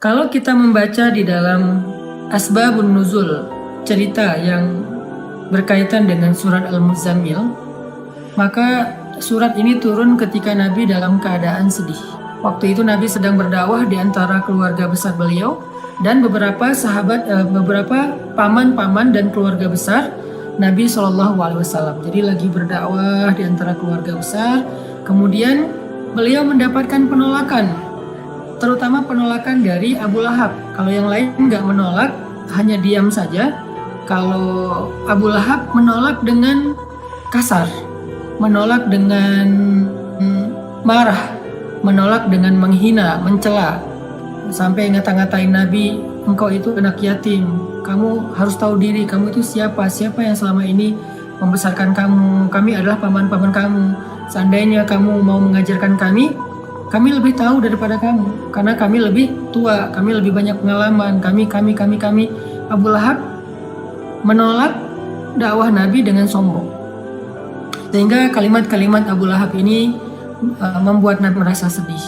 Kalau kita membaca di dalam Asbabun Nuzul, cerita yang berkaitan dengan surat Al-Muzammil, maka surat ini turun ketika Nabi dalam keadaan sedih. Waktu itu Nabi sedang berdakwah di antara keluarga besar beliau dan beberapa sahabat, beberapa paman-paman dan keluarga besar Nabi SAW. Jadi lagi berdakwah di antara keluarga besar, kemudian beliau mendapatkan penolakan, terutama penolakan dari Abu Lahab. Kalau yang lain nggak menolak, hanya diam saja. Kalau Abu Lahab menolak dengan kasar, menolak dengan marah, menolak dengan menghina, mencela, sampai ngata-ngatain Nabi, engkau itu anak yatim, kamu harus tahu diri, kamu itu siapa yang selama ini membesarkan kamu, kami adalah paman-paman kamu, seandainya kamu mau mengajarkan kami lebih tahu daripada kamu, karena kami lebih tua, kami lebih banyak pengalaman, kami. Abu Lahab menolak dakwah Nabi dengan sombong. Sehingga kalimat-kalimat Abu Lahab ini membuat Nabi merasa sedih.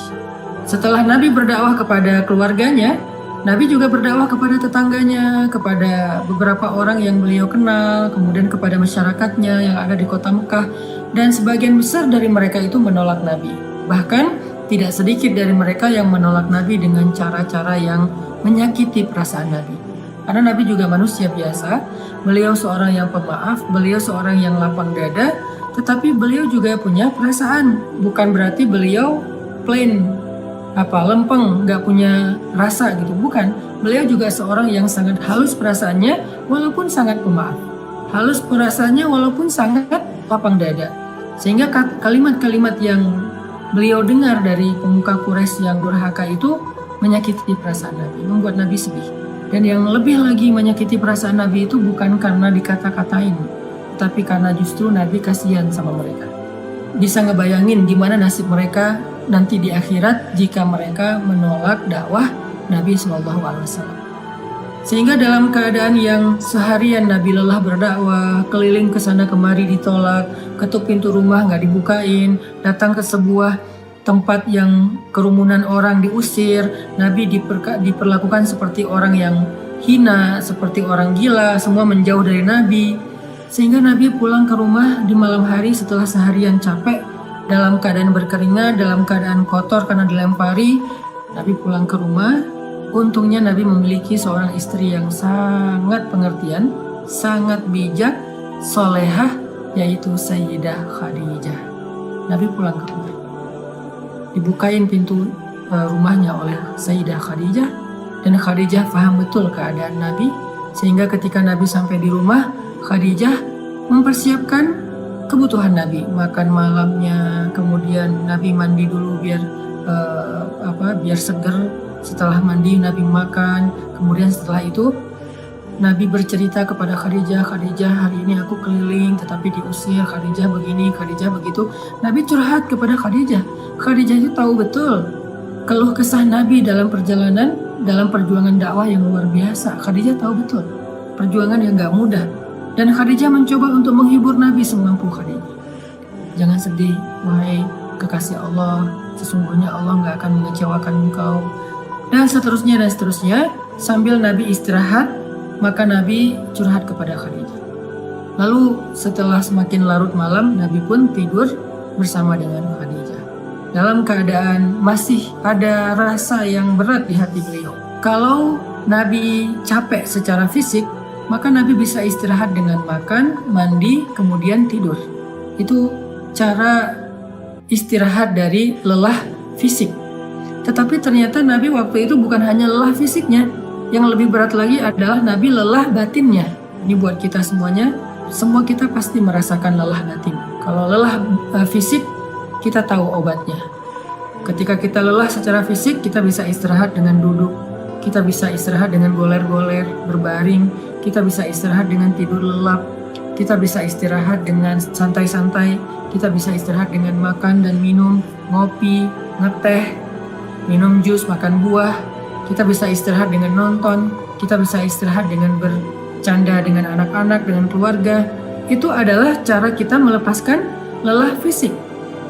Setelah Nabi berdakwah kepada keluarganya, Nabi juga berdakwah kepada tetangganya, kepada beberapa orang yang beliau kenal, kemudian kepada masyarakatnya yang ada di kota Mekah, dan sebagian besar dari mereka itu menolak Nabi. Bahkan tidak sedikit dari mereka yang menolak Nabi dengan cara-cara yang menyakiti perasaan Nabi. Karena Nabi juga manusia biasa, beliau seorang yang pemaaf, beliau seorang yang lapang dada, tetapi beliau juga punya perasaan. Bukan berarti beliau plain, lempeng, nggak punya rasa gitu, bukan. Beliau juga seorang yang sangat halus perasaannya, walaupun sangat pemaaf. Halus perasaannya walaupun sangat lapang dada. Sehingga kalimat-kalimat yang beliau dengar dari pemuka Quraisy yang durhaka itu menyakiti perasaan Nabi, membuat Nabi sedih. Dan yang lebih lagi menyakiti perasaan Nabi itu bukan karena dikata-katain, tapi karena justru Nabi kasihan sama mereka. Bisa ngebayangin gimana nasib mereka nanti di akhirat jika mereka menolak dakwah Nabi SAW. Sehingga dalam keadaan yang seharian Nabi lelah berdakwah, keliling ke sana kemari ditolak, ketuk pintu rumah nggak dibukain, datang ke sebuah tempat yang kerumunan orang diusir, Nabi diperlakukan seperti orang yang hina, seperti orang gila, semua menjauh dari Nabi. Sehingga Nabi pulang ke rumah di malam hari setelah seharian capek, dalam keadaan berkeringat, dalam keadaan kotor karena dilempari. Nabi pulang ke rumah, untungnya Nabi memiliki seorang istri yang sangat pengertian, sangat bijak, solehah, yaitu Sayyidah Khadijah. Nabi pulang ke rumah, dibukain pintu rumahnya oleh Sayyidah Khadijah, dan Khadijah paham betul keadaan Nabi, sehingga ketika Nabi sampai di rumah, Khadijah mempersiapkan kebutuhan Nabi, makan malamnya, kemudian Nabi mandi dulu biar seger. Setelah mandi Nabi makan, kemudian setelah itu Nabi bercerita kepada Khadijah, Khadijah hari ini aku keliling tetapi diusir, Khadijah begini, Khadijah begitu. Nabi curhat kepada Khadijah. Khadijah itu tahu betul keluh kesah Nabi dalam perjalanan, dalam perjuangan dakwah yang luar biasa. Khadijah tahu betul perjuangan yang gak mudah. Dan Khadijah mencoba untuk menghibur Nabi semampu Khadijah. Jangan sedih, wahai kekasih Allah, sesungguhnya Allah gak akan mengecewakan engkau. Dan seterusnya. Sambil Nabi istirahat, maka Nabi curhat kepada Khadijah. Lalu setelah semakin larut malam, Nabi pun tidur bersama dengan Khadijah. Dalam keadaan masih ada rasa yang berat di hati beliau. Kalau Nabi capek secara fisik, maka Nabi bisa istirahat dengan makan, mandi, kemudian tidur. Itu cara istirahat dari lelah fisik. Tetapi ternyata Nabi waktu itu bukan hanya lelah fisiknya, yang lebih berat lagi adalah Nabi lelah batinnya. Ini buat kita semuanya, semua kita pasti merasakan lelah batin. Kalau lelah fisik, kita tahu obatnya. Ketika kita lelah secara fisik, kita bisa istirahat dengan duduk, kita bisa istirahat dengan goler-goler, berbaring, kita bisa istirahat dengan tidur lelap, kita bisa istirahat dengan santai-santai, kita bisa istirahat dengan makan dan minum, ngopi, ngeteh, minum jus, makan buah. Kita bisa istirahat dengan nonton, kita bisa istirahat dengan bercanda dengan anak-anak, dengan keluarga. Itu adalah cara kita melepaskan lelah fisik,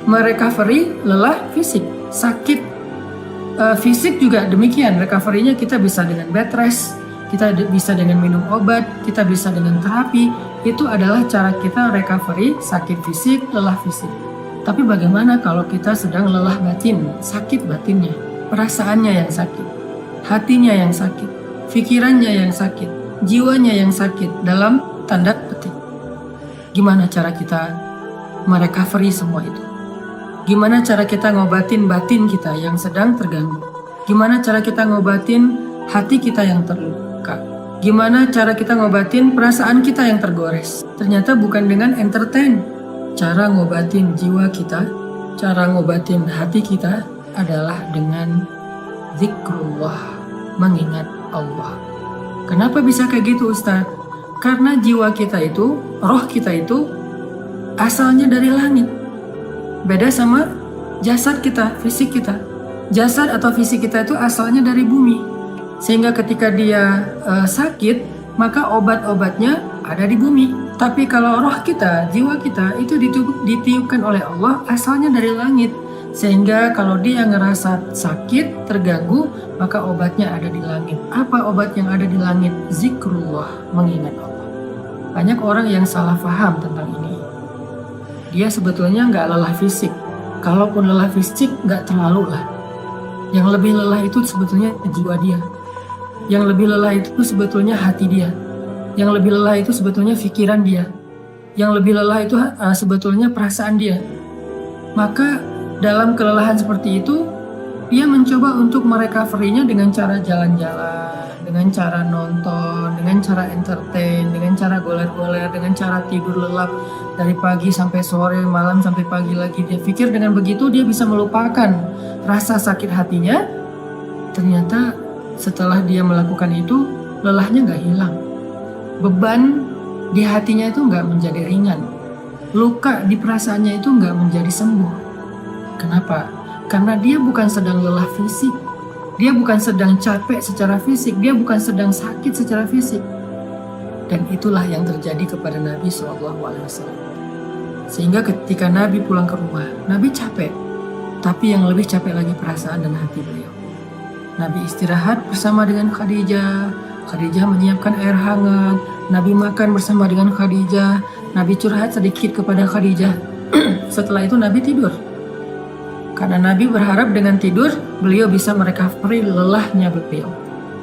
merecovery lelah fisik. Sakit Fisik juga demikian, recovery-nya kita bisa dengan bed rest, kita bisa dengan minum obat, kita bisa dengan terapi. Itu adalah cara kita recovery sakit fisik, lelah fisik. Tapi bagaimana kalau kita sedang lelah batin, sakit batinnya, perasaannya yang sakit, hatinya yang sakit, pikirannya yang sakit, jiwanya yang sakit, dalam tanda petik. Gimana cara kita merecovery semua itu? Gimana cara kita ngobatin batin kita yang sedang terganggu? Gimana cara kita ngobatin hati kita yang terluka? Gimana cara kita ngobatin perasaan kita yang tergores? Ternyata bukan dengan entertain. Cara ngobatin jiwa kita, cara ngobatin hati kita adalah dengan zikrullah, mengingat Allah. Kenapa bisa kayak gitu, Ustaz? Karena jiwa kita itu, roh kita itu asalnya dari langit. Beda sama jasad kita, fisik kita. Jasad atau fisik kita itu asalnya dari bumi. Sehingga ketika dia sakit, maka obat-obatnya ada di bumi. Tapi kalau roh kita, jiwa kita itu ditiupkan oleh Allah asalnya dari langit. Sehingga kalau dia ngerasa sakit, terganggu, maka obatnya ada di langit. Apa obat yang ada di langit? Zikrullah, mengingat Allah. Banyak orang yang salah paham tentang ini. Dia sebetulnya nggak lelah fisik. Kalaupun lelah fisik, nggak terlalu lah. Yang lebih lelah itu sebetulnya jiwa dia. Yang lebih lelah itu sebetulnya hati dia. Yang lebih lelah itu sebetulnya pikiran dia. Yang lebih lelah itu sebetulnya perasaan dia. Maka dalam kelelahan seperti itu, dia mencoba untuk merecovery-nya dengan cara jalan-jalan, dengan cara nonton, dengan cara entertain, dengan cara goler-goler, dengan cara tidur lelap dari pagi sampai sore, malam sampai pagi lagi. Dia pikir dengan begitu dia bisa melupakan rasa sakit hatinya. Ternyata setelah dia melakukan itu, lelahnya nggak hilang. Beban di hatinya itu nggak menjadi ringan. Luka di perasaannya itu nggak menjadi sembuh. Kenapa? Karena dia bukan sedang lelah fisik. Dia bukan sedang capek secara fisik. Dia bukan sedang sakit secara fisik. Dan itulah yang terjadi kepada Nabi SAW. Sehingga ketika Nabi pulang ke rumah, Nabi capek. Tapi yang lebih capek lagi perasaan dan hati beliau. Nabi istirahat bersama dengan Khadijah. Khadijah menyiapkan air hangat. Nabi makan bersama dengan Khadijah. Nabi curhat sedikit kepada Khadijah. Setelah itu Nabi tidur. Karena Nabi berharap dengan tidur, beliau bisa merecovery lelahnya beliau.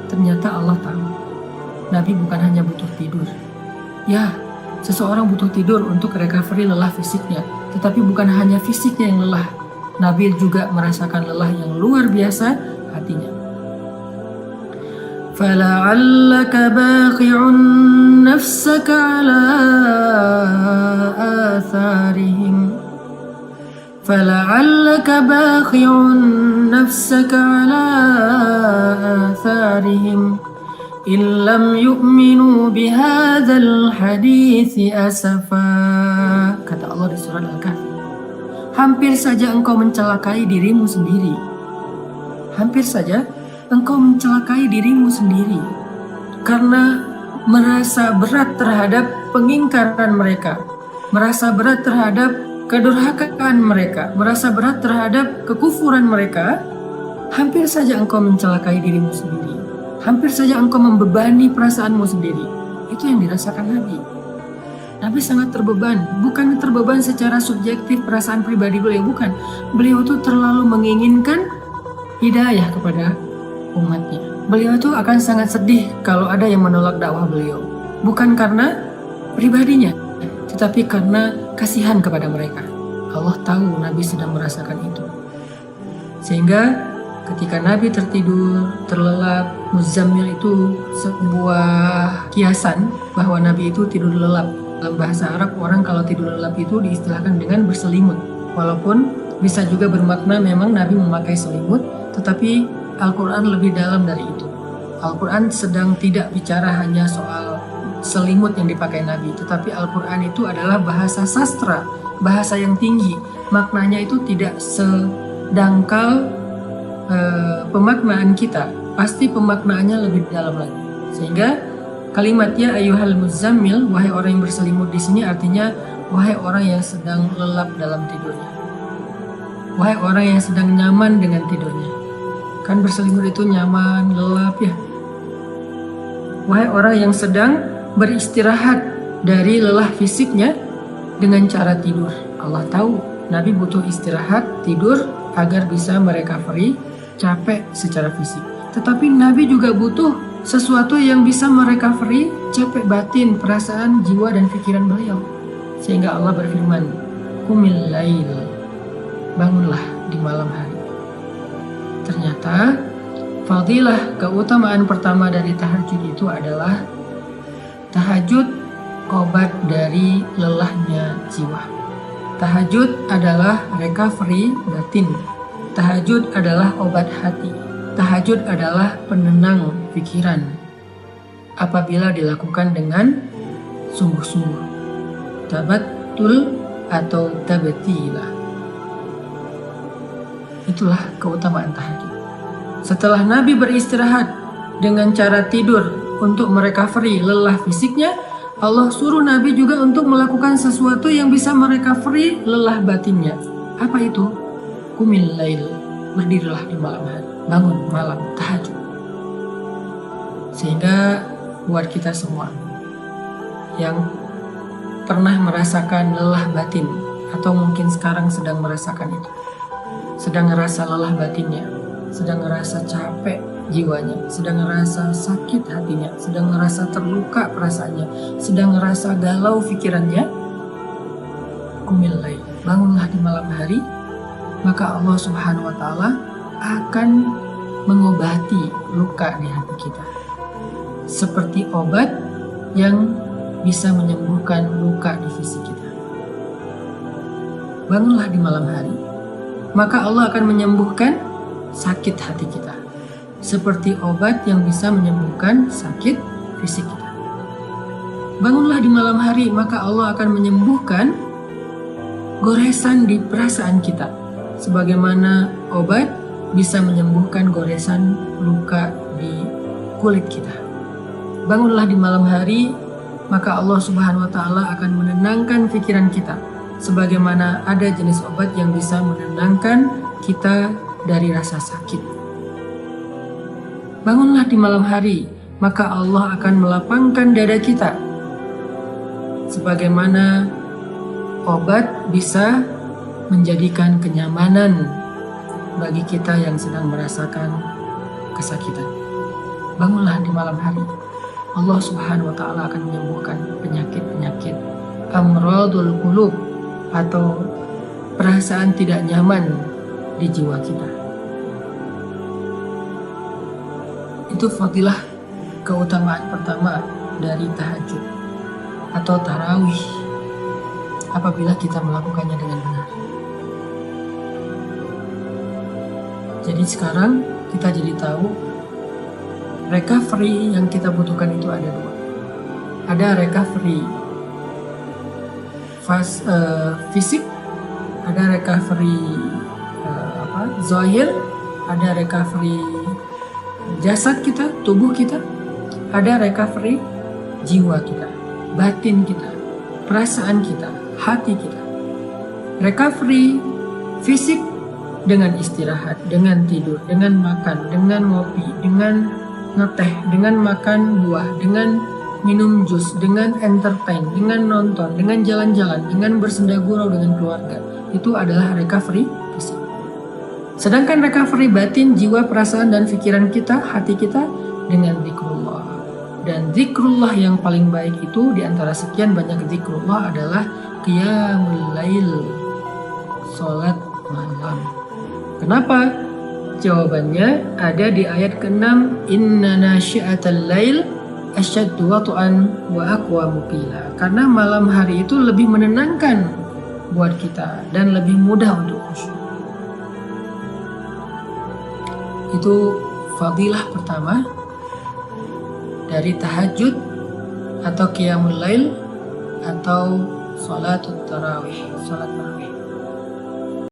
Ternyata Allah tahu, Nabi bukan hanya butuh tidur. Ya, seseorang butuh tidur untuk recovery lelah fisiknya. Tetapi bukan hanya fisiknya yang lelah. Nabi juga merasakan lelah yang luar biasa hatinya. فَلَعَلَّكَ بَاخِعٌ نَفْسَكَ عَلَىٰ آثَارِهِمْ فَلَعَلَّكَ بَاخِعٌ نَفْسَكَ عَلَىٰ آثَارِهِمْ إِن لَّمْ يُؤْمِنُوا بِهَٰذَا الْحَدِيثِ أَسَفًا. Kata Allah di surat Al-Kahfi, hampir saja engkau mencelakai dirimu sendiri. Hampir saja engkau mencelakai dirimu sendiri karena merasa berat terhadap pengingkaran mereka, merasa berat terhadap kedurhakaan mereka, merasa berat terhadap kekufuran mereka. Hampir saja engkau mencelakai dirimu sendiri, hampir saja engkau membebani perasaanmu sendiri. Itu yang dirasakan Nabi. Nabi sangat terbeban, bukan terbeban secara subjektif perasaan pribadi beliau, bukan. Beliau itu terlalu menginginkan hidayah kepada umatnya. Beliau itu akan sangat sedih kalau ada yang menolak dakwah beliau. Bukan karena pribadinya, tetapi karena kasihan kepada mereka. Allah tahu Nabi sedang merasakan itu. Sehingga ketika Nabi tertidur, terlelap, Muzammil itu sebuah kiasan bahwa Nabi itu tidur lelap. Dalam bahasa Arab, orang kalau tidur lelap itu diistilahkan dengan berselimut. Walaupun bisa juga bermakna memang Nabi memakai selimut, tetapi Al-Quran lebih dalam dari itu. Al-Quran sedang tidak bicara hanya soal selimut yang dipakai Nabi, tetapi Al-Quran itu adalah bahasa sastra, bahasa yang tinggi. Maknanya itu tidak sedangkal pemaknaan kita, pasti pemaknaannya lebih dalam lagi. Sehingga kalimatnya ayyuhal muzammil, wahai orang yang berselimut di sini artinya wahai orang yang sedang lelap dalam tidurnya, wahai orang yang sedang nyaman dengan tidurnya. Kan berselimut itu nyaman, lelap ya. Wahai orang yang sedang beristirahat dari lelah fisiknya dengan cara tidur. Allah tahu Nabi butuh istirahat, tidur agar bisa merecovery capek secara fisik. Tetapi Nabi juga butuh sesuatu yang bisa merecovery capek batin, perasaan, jiwa dan pikiran beliau. Sehingga Allah berfirman, "Qumil lail." Bangunlah di malam hari. Ternyata fadilah keutamaan pertama dari tahajud itu adalah tahajud obat dari lelahnya jiwa. Tahajud adalah recovery batin. Tahajud adalah obat hati. Tahajud adalah penenang pikiran apabila dilakukan dengan sungguh-sungguh. Tabattul atau tabatilah. Itulah keutamaan tahajud. Setelah Nabi beristirahat dengan cara tidur untuk merecovery lelah fisiknya, Allah suruh Nabi juga untuk melakukan sesuatu yang bisa merecovery lelah batinnya. Apa itu? Qumil lail. Berdirilah di malam hari. Bangun malam, tahajud. Sehingga buat kita semua yang pernah merasakan lelah batin atau mungkin sekarang sedang merasakan itu, sedang ngerasa lelah batinnya, sedang ngerasa capek jiwanya, sedang ngerasa sakit hatinya, sedang ngerasa terluka perasaannya, sedang ngerasa galau pikirannya, qumil lail, bangunlah di malam hari, maka Allah Subhanahu wa Ta'ala akan mengobati luka di hati kita, seperti obat yang bisa menyembuhkan luka di fisik kita. Bangunlah di malam hari, maka Allah akan menyembuhkan sakit hati kita, seperti obat yang bisa menyembuhkan sakit fisik kita. Bangunlah di malam hari, maka Allah akan menyembuhkan goresan di perasaan kita, sebagaimana obat bisa menyembuhkan goresan luka di kulit kita. Bangunlah di malam hari, maka Allah Subhanahu wa Ta'ala akan menenangkan pikiran kita, sebagaimana ada jenis obat yang bisa menenangkan kita dari rasa sakit. Bangunlah di malam hari, maka Allah akan melapangkan dada kita, sebagaimana obat bisa menjadikan kenyamanan bagi kita yang sedang merasakan kesakitan. Bangunlah di malam hari, Allah Subhanahu wa Ta'ala akan menyembuhkan penyakit-penyakit amradul qulub atau perasaan tidak nyaman di jiwa kita. Itu fadilah keutamaan pertama dari tahajud atau tarawih apabila kita melakukannya dengan benar. Jadi sekarang kita jadi tahu recovery yang kita butuhkan itu ada dua. Ada recovery fisik, ada recovery zahir, ada recovery jasad kita, tubuh kita, ada recovery jiwa kita, batin kita, perasaan kita, hati kita. Recovery fisik dengan istirahat, dengan tidur, dengan makan, dengan ngopi, dengan ngeteh, dengan makan buah, dengan minum jus, dengan entertain, dengan nonton, dengan jalan-jalan, dengan bersenda gurau dengan keluarga. Itu adalah recovery fisik. Sedangkan recovery batin, jiwa, perasaan, dan pikiran kita, hati kita dengan zikrullah. Dan zikrullah yang paling baik itu di antara sekian banyak zikrullah adalah qiyamul lail, salat malam. Kenapa? Jawabannya ada di ayat ke-6, inna nasyi'atal lail asyaddu wat'an wa aqwamu qila. Karena malam hari itu lebih menenangkan buat kita dan lebih mudah untuk khusyuk. Itu fadilah pertama dari tahajud atau qiyamul lail atau salatut tarawih, salat tarawih.